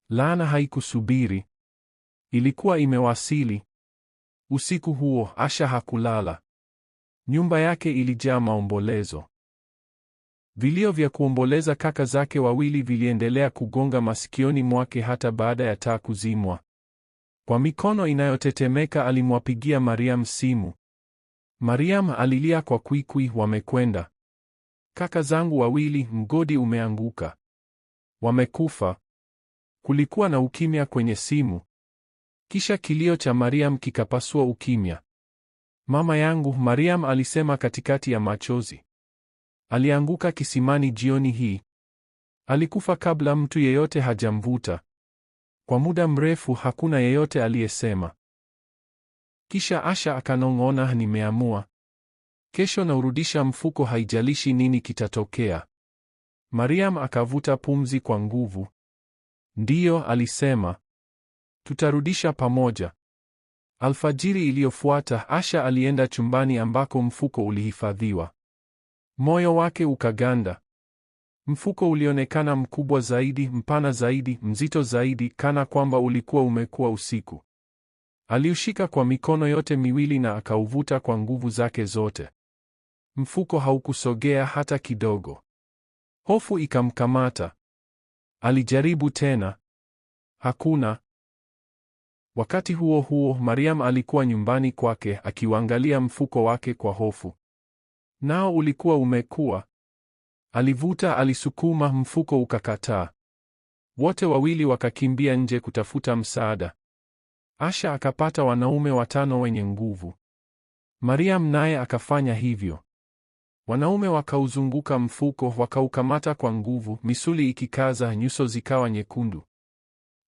Laana haikusubiri. Ilikuwa imewasili. Usiku huo, Asha hakulala. Nyumba yake ilijaa maombolezo. Vilio vya kuomboleza kaka zake wawili viliendelea kugonga masikioni mwake hata baada ya taa kuzimwa. Kwa mikono inayotetemeka alimwapigia Mariam simu. Mariam alilia kwa kwikwi, wamekwenda. Kaka zangu wawili, mgodi umeanguka. Wamekufa. Kulikuwa na ukimya kwenye simu. Kisha kilio cha Mariam kikapasua ukimya. Mama yangu, Mariam alisema katikati ya machozi. Alianguka kisimani jioni hii. Alikufa kabla mtu yeyote hajamvuta. Kwa muda mrefu hakuna yeyote aliyesema. Kisha Asha akanong'ona, nimeamua. Kesho naurudisha mfuko, haijalishi nini kitatokea. Mariam akavuta pumzi kwa nguvu. Ndiyo, alisema. Tutarudisha pamoja. Alfajiri iliyofuata, Asha alienda chumbani ambako mfuko ulihifadhiwa. Moyo wake ukaganda. Mfuko ulionekana mkubwa zaidi, mpana zaidi, mzito zaidi, kana kwamba ulikuwa umekuwa usiku. Aliushika kwa mikono yote miwili na akauvuta kwa nguvu zake zote. Mfuko haukusogea hata kidogo. Hofu ikamkamata. Alijaribu tena. Hakuna. Wakati huo huo, Mariam alikuwa nyumbani kwake akiuangalia mfuko wake kwa hofu. Nao ulikuwa umekuwa. Alivuta, alisukuma, mfuko ukakataa. Wote wawili wakakimbia nje kutafuta msaada. Asha akapata wanaume 5 wenye nguvu. Mariam naye akafanya hivyo. Wanaume wakauzunguka mfuko, wakaukamata kwa nguvu, misuli ikikaza, nyuso zikawa nyekundu.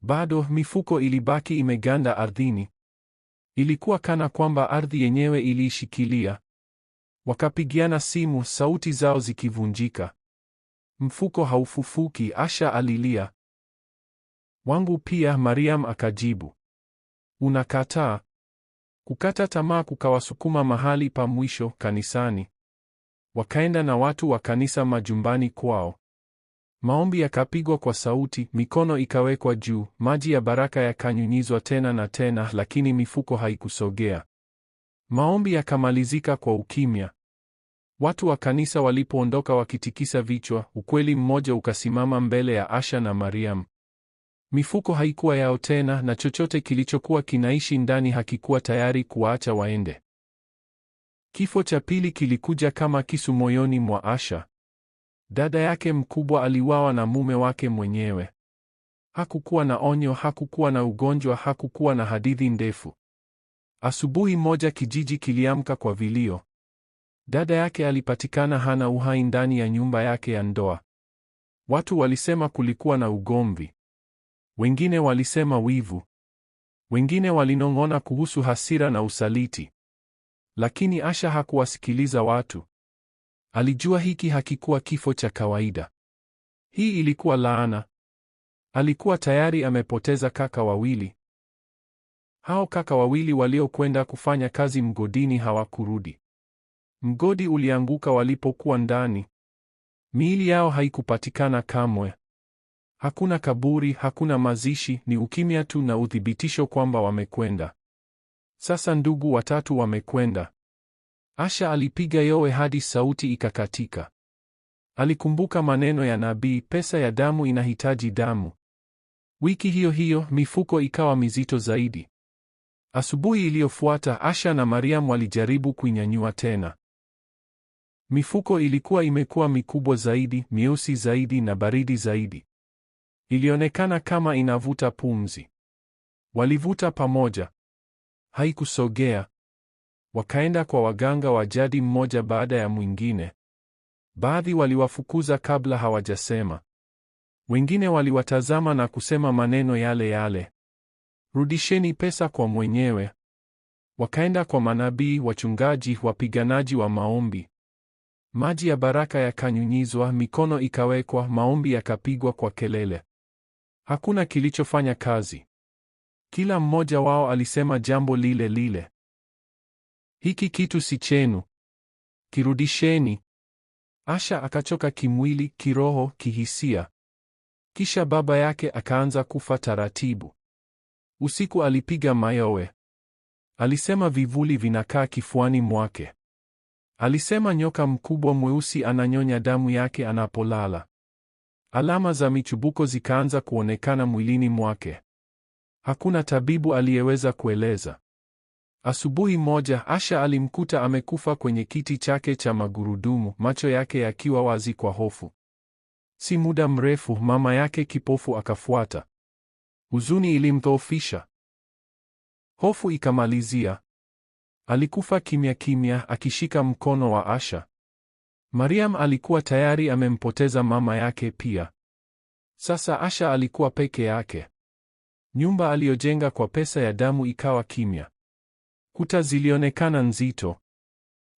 Bado mifuko ilibaki imeganda ardhini. Ilikuwa kana kwamba ardhi yenyewe iliishikilia. Wakapigiana simu, sauti zao zikivunjika. Mfuko haufufuki, Asha alilia. Wangu pia, Mariam akajibu. Unakataa. Kukata tamaa kukawasukuma mahali pa mwisho, kanisani. Wakaenda na watu wa kanisa majumbani kwao. Maombi yakapigwa kwa sauti, mikono ikawekwa juu, maji ya baraka yakanyunyizwa tena na tena, lakini mifuko haikusogea. Maombi yakamalizika kwa ukimya. Watu wa kanisa walipoondoka wakitikisa vichwa, ukweli mmoja ukasimama mbele ya Asha na Mariam. Mifuko haikuwa yao tena, na chochote kilichokuwa kinaishi ndani hakikuwa tayari kuwaacha waende. Kifo cha pili kilikuja kama kisu moyoni mwa Asha. Dada yake mkubwa aliuawa na mume wake mwenyewe. Hakukuwa na onyo, hakukuwa na ugonjwa, hakukuwa na hadithi ndefu. Asubuhi moja kijiji kiliamka kwa vilio. Dada yake alipatikana hana uhai ndani ya nyumba yake ya ndoa. Watu walisema kulikuwa na ugomvi. Wengine walisema wivu. Wengine walinong'ona kuhusu hasira na usaliti. Lakini Asha hakuwasikiliza watu. Alijua hiki hakikuwa kifo cha kawaida. Hii ilikuwa laana. Alikuwa tayari amepoteza kaka wawili. Hao kaka wawili waliokwenda kufanya kazi mgodini hawakurudi. Mgodi ulianguka walipokuwa ndani. Miili yao haikupatikana kamwe. Hakuna kaburi, hakuna mazishi, ni ukimya tu na uthibitisho kwamba wamekwenda. Sasa ndugu watatu wamekwenda. Asha alipiga yowe hadi sauti ikakatika. Alikumbuka maneno ya nabii, pesa ya damu inahitaji damu. Wiki hiyo hiyo mifuko ikawa mizito zaidi. Asubuhi iliyofuata Asha na Mariam walijaribu kuinyanyua tena. Mifuko ilikuwa imekuwa mikubwa zaidi, mieusi zaidi na baridi zaidi. Ilionekana kama inavuta pumzi. Walivuta pamoja. Haikusogea. Wakaenda kwa waganga wa jadi mmoja baada ya mwingine. Baadhi waliwafukuza kabla hawajasema. Wengine waliwatazama na kusema maneno yale yale. Rudisheni pesa kwa mwenyewe. Wakaenda kwa manabii, wachungaji, wapiganaji wa maombi. Maji ya baraka yakanyunyizwa, mikono ikawekwa, maombi yakapigwa kwa kelele. Hakuna kilichofanya kazi. Kila mmoja wao alisema jambo lile lile. Hiki kitu si chenu. Kirudisheni. Asha akachoka kimwili, kiroho, kihisia. Kisha baba yake akaanza kufa taratibu. Usiku alipiga mayowe. Alisema vivuli vinakaa kifuani mwake. Alisema nyoka mkubwa mweusi ananyonya damu yake anapolala. Alama za michubuko zikaanza kuonekana mwilini mwake. Hakuna tabibu aliyeweza kueleza. Asubuhi moja Asha alimkuta amekufa kwenye kiti chake cha magurudumu, macho yake yakiwa wazi kwa hofu. Si muda mrefu mama yake kipofu akafuata. Huzuni ilimdhoofisha. Hofu ikamalizia. Alikufa kimya kimya akishika mkono wa Asha. Mariam alikuwa tayari amempoteza mama yake pia. Sasa Asha alikuwa peke yake. Nyumba aliyojenga kwa pesa ya damu ikawa kimya. Kuta zilionekana nzito.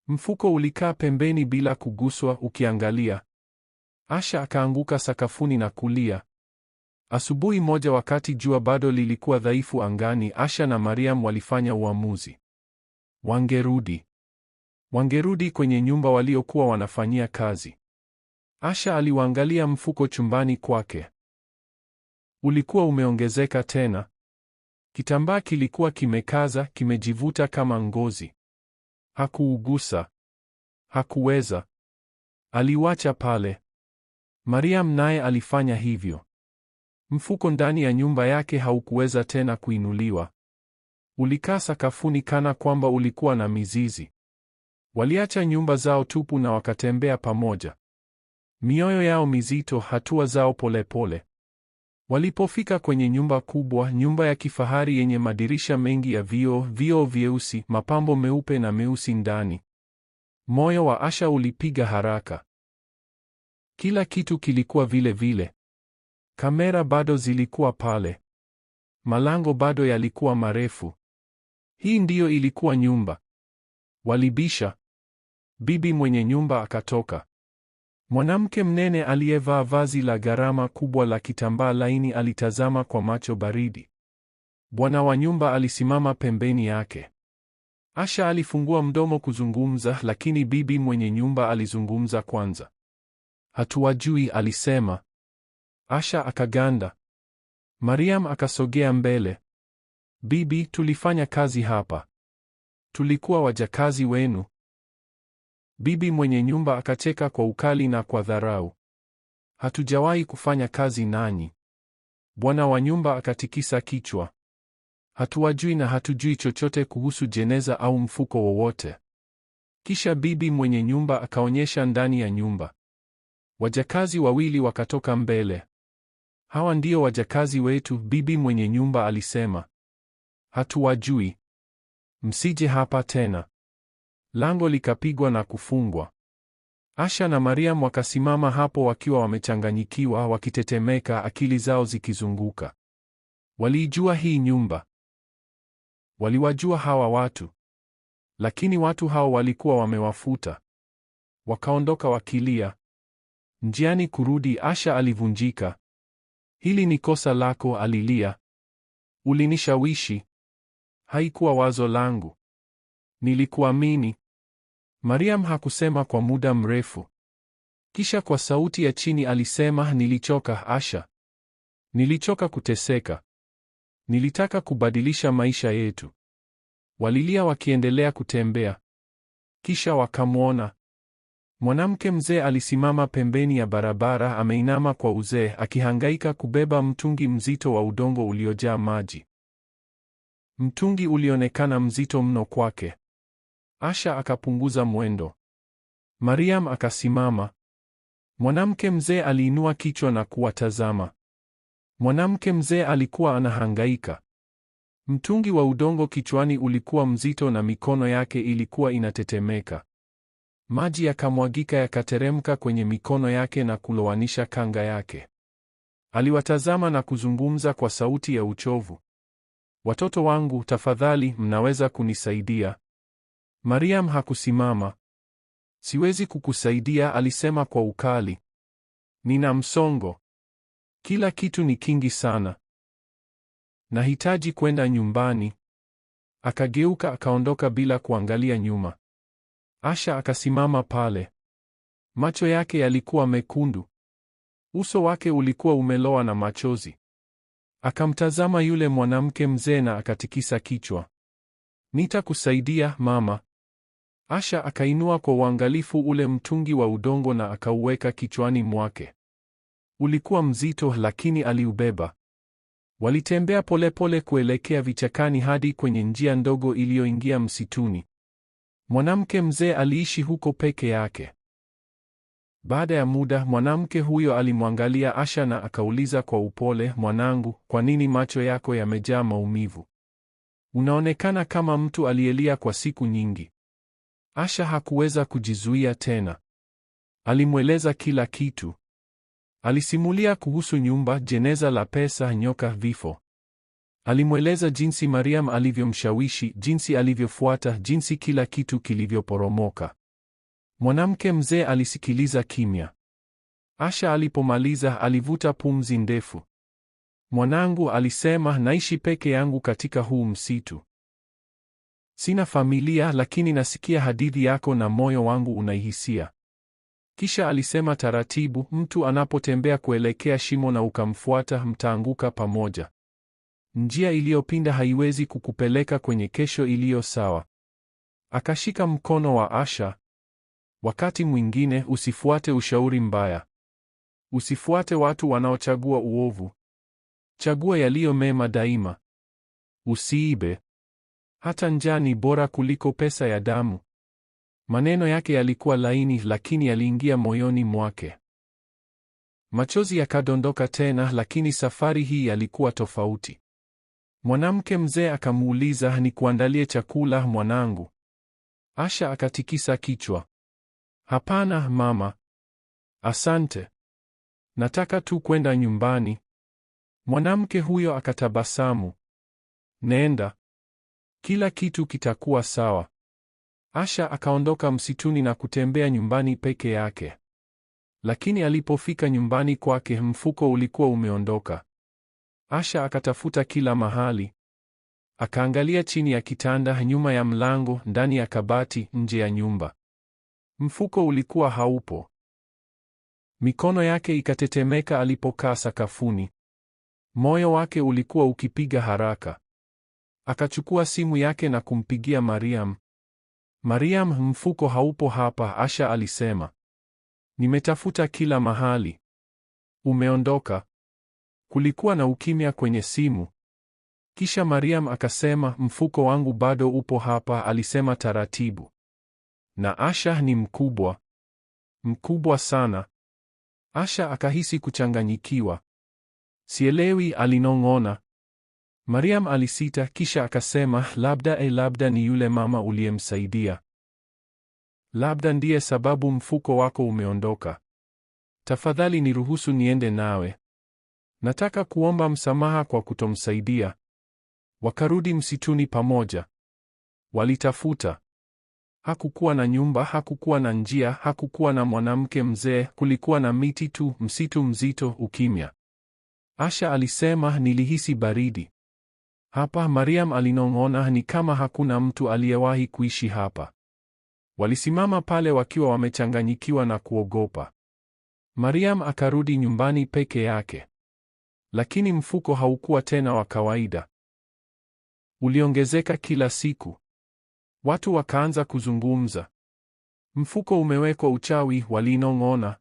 Mfuko ulikaa pembeni bila kuguswa ukiangalia. Asha akaanguka sakafuni na kulia. Asubuhi moja, wakati jua bado lilikuwa dhaifu angani, Asha na Mariam walifanya uamuzi. Wangerudi kwenye nyumba waliokuwa wanafanyia kazi. Asha aliuangalia mfuko chumbani kwake. Ulikuwa umeongezeka tena. Kitambaa kilikuwa kimekaza, kimejivuta kama ngozi. Hakuugusa. Hakuweza. Aliuacha pale. Mariam naye alifanya hivyo. Mfuko ndani ya nyumba yake haukuweza tena kuinuliwa. Ulikaa sakafuni kana kwamba ulikuwa na mizizi. Waliacha nyumba zao tupu na wakatembea pamoja. Mioyo yao mizito, hatua zao polepole. Walipofika kwenye nyumba kubwa, nyumba ya kifahari yenye madirisha mengi ya vioo vyeusi, mapambo meupe na meusi ndani, moyo wa Asha ulipiga haraka. Kila kitu kilikuwa vile vile. Kamera bado zilikuwa pale. Malango bado yalikuwa marefu. Hii ndiyo ilikuwa nyumba. Walibisha. Bibi mwenye nyumba akatoka. Mwanamke mnene aliyevaa vazi la gharama kubwa la kitambaa laini alitazama kwa macho baridi. Bwana wa nyumba alisimama pembeni yake. Asha alifungua mdomo kuzungumza, lakini bibi mwenye nyumba alizungumza kwanza. Hatuwajui, alisema. Asha akaganda. Mariam akasogea mbele. Bibi, tulifanya kazi hapa. Tulikuwa wajakazi wenu. Bibi mwenye nyumba akacheka kwa ukali na kwa dharau. Hatujawahi kufanya kazi nanyi. Bwana wa nyumba akatikisa kichwa. Hatuwajui na hatujui chochote kuhusu jeneza au mfuko wowote. Kisha bibi mwenye nyumba akaonyesha ndani ya nyumba. Wajakazi wawili wakatoka mbele. Hawa ndio wajakazi wetu, bibi mwenye nyumba alisema. Hatuwajui. Msije hapa tena. Lango likapigwa na kufungwa. Asha na Mariam wakasimama hapo wakiwa wamechanganyikiwa, wakitetemeka, akili zao zikizunguka. Waliijua hii nyumba. Waliwajua hawa watu. Lakini watu hao walikuwa wamewafuta. Wakaondoka wakilia. Njiani kurudi, Asha alivunjika. Hili ni kosa lako, alilia. Ulinishawishi. Haikuwa wazo langu. Nilikuamini. Mariam hakusema kwa muda mrefu. Kisha kwa sauti ya chini alisema, nilichoka Asha. Nilichoka kuteseka. Nilitaka kubadilisha maisha yetu. Walilia wakiendelea kutembea. Kisha wakamwona. Mwanamke mzee alisimama pembeni ya barabara, ameinama kwa uzee, akihangaika kubeba mtungi mzito wa udongo uliojaa maji. Mtungi ulionekana mzito mno kwake. Asha akapunguza mwendo. Mariam akasimama. Mwanamke mzee aliinua kichwa na kuwatazama. Mwanamke mzee alikuwa anahangaika. Mtungi wa udongo kichwani ulikuwa mzito na mikono yake ilikuwa inatetemeka. Maji yakamwagika, yakateremka kwenye mikono yake na kulowanisha kanga yake. Aliwatazama na kuzungumza kwa sauti ya uchovu. Watoto wangu, tafadhali, mnaweza kunisaidia? Mariam hakusimama. Siwezi kukusaidia, alisema kwa ukali. Nina msongo. Kila kitu ni kingi sana. Nahitaji kwenda nyumbani. Akageuka akaondoka bila kuangalia nyuma. Asha akasimama pale. Macho yake yalikuwa mekundu. Uso wake ulikuwa umelowa na machozi. Akamtazama yule mwanamke mzee na akatikisa kichwa. Nitakusaidia mama. Asha akainua kwa uangalifu ule mtungi wa udongo na akauweka kichwani mwake. Ulikuwa mzito, lakini aliubeba. Walitembea polepole kuelekea vichakani hadi kwenye njia ndogo iliyoingia msituni. Mwanamke mzee aliishi huko peke yake. Baada ya muda, mwanamke huyo alimwangalia Asha na akauliza kwa upole, mwanangu, kwa nini macho yako yamejaa maumivu? Unaonekana kama mtu aliyelia kwa siku nyingi. Asha hakuweza kujizuia tena. Alimweleza kila kitu. Alisimulia kuhusu nyumba, jeneza la pesa, nyoka, vifo. Alimweleza jinsi Mariam alivyomshawishi, jinsi alivyofuata, jinsi kila kitu kilivyoporomoka. Mwanamke mzee alisikiliza kimya. Asha alipomaliza alivuta pumzi ndefu. Mwanangu, alisema, naishi peke yangu katika huu msitu. Sina familia, lakini nasikia hadithi yako na moyo wangu unaihisia. Kisha alisema taratibu, mtu anapotembea kuelekea shimo na ukamfuata, mtaanguka pamoja. Njia iliyopinda haiwezi kukupeleka kwenye kesho iliyo sawa. Akashika mkono wa Asha. Wakati mwingine usifuate ushauri mbaya. Usifuate watu wanaochagua uovu. Chagua yaliyo mema daima. Usiibe. Hata njaa ni bora kuliko pesa ya damu. Maneno yake yalikuwa laini, lakini yaliingia moyoni mwake. Machozi yakadondoka tena, lakini safari hii yalikuwa tofauti. Mwanamke mzee akamuuliza, nikuandalie chakula mwanangu? Asha akatikisa kichwa. Hapana mama. Asante. Nataka tu kwenda nyumbani. Mwanamke huyo akatabasamu. Nenda. Kila kitu kitakuwa sawa. Asha akaondoka msituni na kutembea nyumbani peke yake. Lakini alipofika nyumbani kwake, mfuko ulikuwa umeondoka. Asha akatafuta kila mahali. Akaangalia chini ya kitanda, nyuma ya mlango, ndani ya kabati, nje ya nyumba. Mfuko ulikuwa haupo. Mikono yake ikatetemeka alipokaa sakafuni. Moyo wake ulikuwa ukipiga haraka. Akachukua simu yake na kumpigia Mariam. Mariam, mfuko haupo hapa, Asha alisema. Nimetafuta kila mahali. Umeondoka. Kulikuwa na ukimya kwenye simu. Kisha Mariam akasema, mfuko wangu bado upo hapa, alisema taratibu. Na Asha ni mkubwa. Mkubwa sana. Asha akahisi kuchanganyikiwa. Sielewi, alinong'ona. Mariam alisita, kisha akasema, labda ni yule mama uliyemsaidia. Labda ndiye sababu mfuko wako umeondoka. Tafadhali niruhusu niende nawe. Nataka kuomba msamaha kwa kutomsaidia. Wakarudi msituni pamoja. Walitafuta. Hakukuwa na nyumba, hakukuwa na njia, hakukuwa na mwanamke mzee, kulikuwa na miti tu, msitu mzito, ukimya. Asha alisema, nilihisi baridi. Hapa, Mariam alinong'ona, ni kama hakuna mtu aliyewahi kuishi hapa. Walisimama pale wakiwa wamechanganyikiwa na kuogopa. Mariam akarudi nyumbani peke yake. Lakini mfuko haukuwa tena wa kawaida. Uliongezeka kila siku. Watu wakaanza kuzungumza. Mfuko umewekwa uchawi, walinong'ona.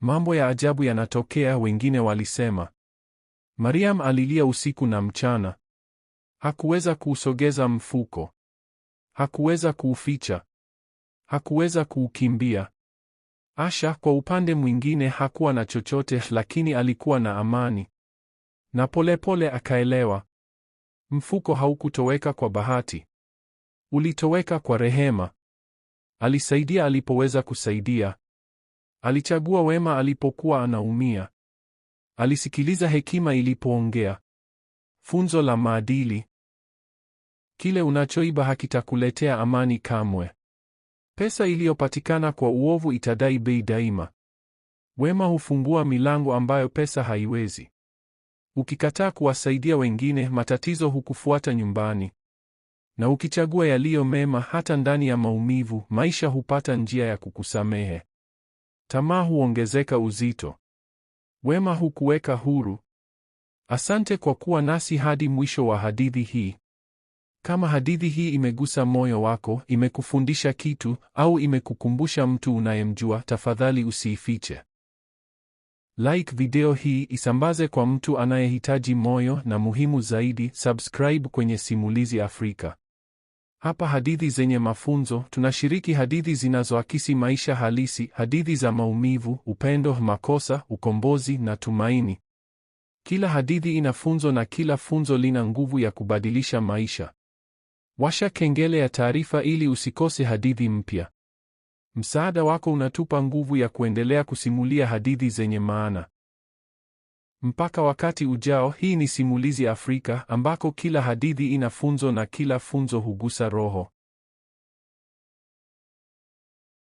Mambo ya ajabu yanatokea, wengine walisema. Mariam alilia usiku na mchana. Hakuweza kuusogeza mfuko. Hakuweza kuuficha. Hakuweza kuukimbia. Asha kwa upande mwingine hakuwa na chochote, lakini alikuwa na amani. Na polepole akaelewa. Mfuko haukutoweka kwa bahati. Ulitoweka kwa rehema. Alisaidia alipoweza kusaidia. Alichagua wema alipokuwa anaumia. Alisikiliza hekima ilipoongea. Funzo la maadili. Kile unachoiba hakitakuletea amani kamwe. Pesa iliyopatikana kwa uovu itadai bei daima. Wema hufungua milango ambayo pesa haiwezi. Ukikataa kuwasaidia wengine, matatizo hukufuata nyumbani. Na ukichagua yaliyo mema hata ndani ya maumivu, maisha hupata njia ya kukusamehe. Tamaa huongezeka uzito. Wema hukuweka huru. Asante kwa kuwa nasi hadi mwisho wa hadithi hii. Kama hadithi hii imegusa moyo wako, imekufundisha kitu, au imekukumbusha mtu unayemjua, tafadhali usiifiche. Like video hii, isambaze kwa mtu anayehitaji moyo, na muhimu zaidi, subscribe kwenye Simulizi Afrika. Hapa hadithi zenye mafunzo, tunashiriki hadithi zinazoakisi maisha halisi, hadithi za maumivu, upendo, makosa, ukombozi na tumaini. Kila hadithi ina funzo na kila funzo lina nguvu ya kubadilisha maisha. Washa kengele ya taarifa ili usikose hadithi mpya. Msaada wako unatupa nguvu ya kuendelea kusimulia hadithi zenye maana. Mpaka wakati ujao, hii ni Simulizi Afrika, ambako kila hadithi ina funzo na kila funzo hugusa roho.